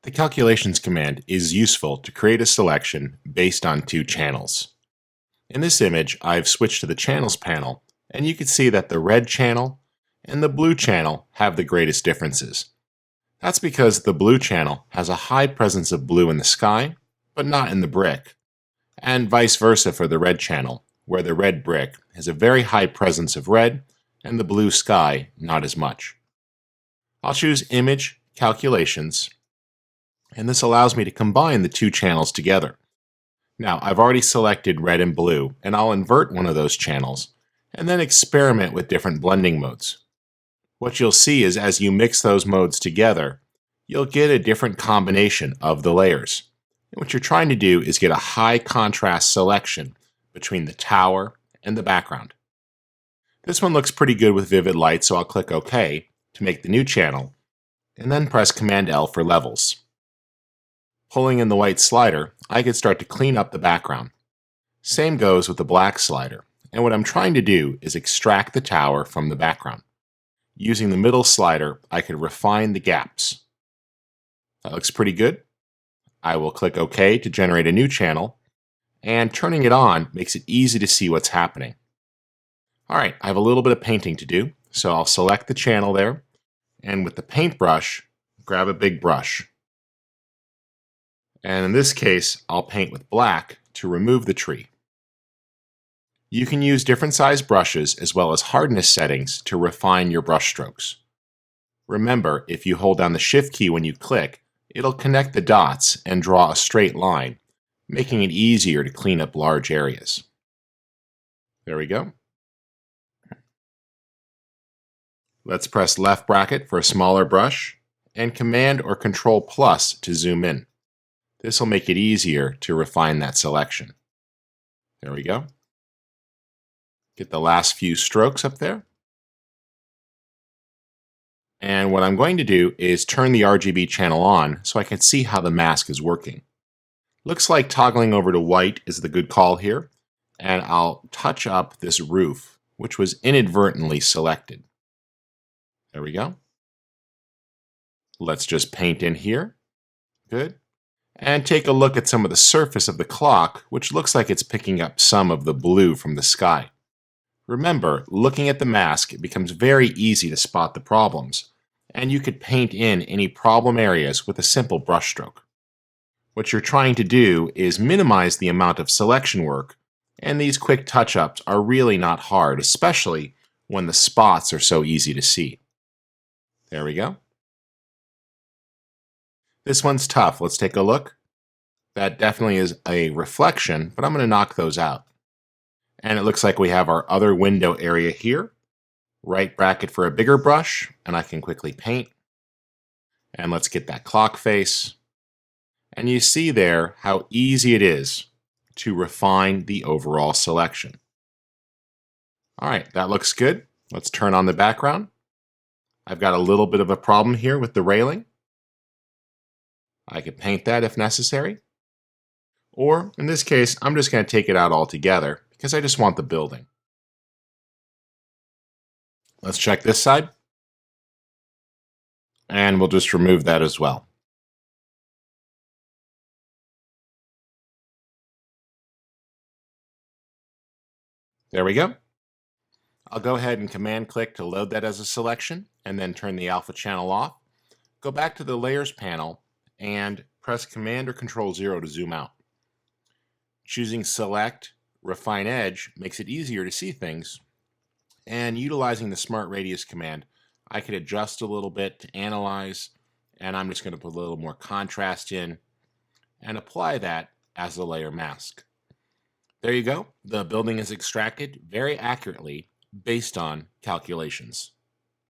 The calculations command is useful to create a selection based on two channels. In this image, I've switched to the channels panel, and you can see that the red channel and the blue channel have the greatest differences. That's because the blue channel has a high presence of blue in the sky, but not in the brick, and vice versa for the red channel, where the red brick has a very high presence of red and the blue sky not as much. I'll choose Image, Calculations, and this allows me to combine the two channels together. Now, I've already selected red and blue, and I'll invert one of those channels, and then experiment with different blending modes. What you'll see is as you mix those modes together, you'll get a different combination of the layers. And what you're trying to do is get a high contrast selection between the tower and the background. This one looks pretty good with vivid light, so I'll click OK to make the new channel, and then press Command L for levels. Pulling in the white slider, I can start to clean up the background. Same goes with the black slider, and what I'm trying to do is extract the tower from the background. Using the middle slider, I can refine the gaps. That looks pretty good. I will click OK to generate a new channel, and turning it on makes it easy to see what's happening. Alright, I have a little bit of painting to do, so I'll select the channel there, and with the paintbrush, grab a big brush. And in this case, I'll paint with black to remove the tree. You can use different size brushes as well as hardness settings to refine your brush strokes. Remember, if you hold down the Shift key when you click, it'll connect the dots and draw a straight line, making it easier to clean up large areas. There we go. Let's press left bracket for a smaller brush and Command or Control plus to zoom in. This will make it easier to refine that selection. There we go. Get the last few strokes up there. And what I'm going to do is turn the RGB channel on so I can see how the mask is working. Looks like toggling over to white is the good call here, and I'll touch up this roof, which was inadvertently selected. There we go. Let's just paint in here. Good. And take a look at some of the surface of the clock, which looks like it's picking up some of the blue from the sky. Remember, looking at the mask, it becomes very easy to spot the problems, and you could paint in any problem areas with a simple brushstroke. What you're trying to do is minimize the amount of selection work, and these quick touch-ups are really not hard, especially when the spots are so easy to see. There we go. This one's tough. Let's take a look. That definitely is a reflection, but I'm going to knock those out. And it looks like we have our other window area here. Right bracket for a bigger brush, and I can quickly paint. And let's get that clock face. And you see there how easy it is to refine the overall selection. All right, that looks good. Let's turn on the background. I've got a little bit of a problem here with the railing. I could paint that if necessary. Or, in this case, I'm just going to take it out altogether because I just want the building. Let's check this side. And we'll just remove that as well. There we go. I'll go ahead and command click to load that as a selection and then turn the alpha channel off. Go back to the layers panel and press Command or Control 0 to zoom out. Choosing Select, Refine Edge makes it easier to see things, and utilizing the Smart Radius command, I could adjust a little bit to analyze, and I'm just going to put a little more contrast in and apply that as a layer mask. There you go. The building is extracted very accurately based on calculations.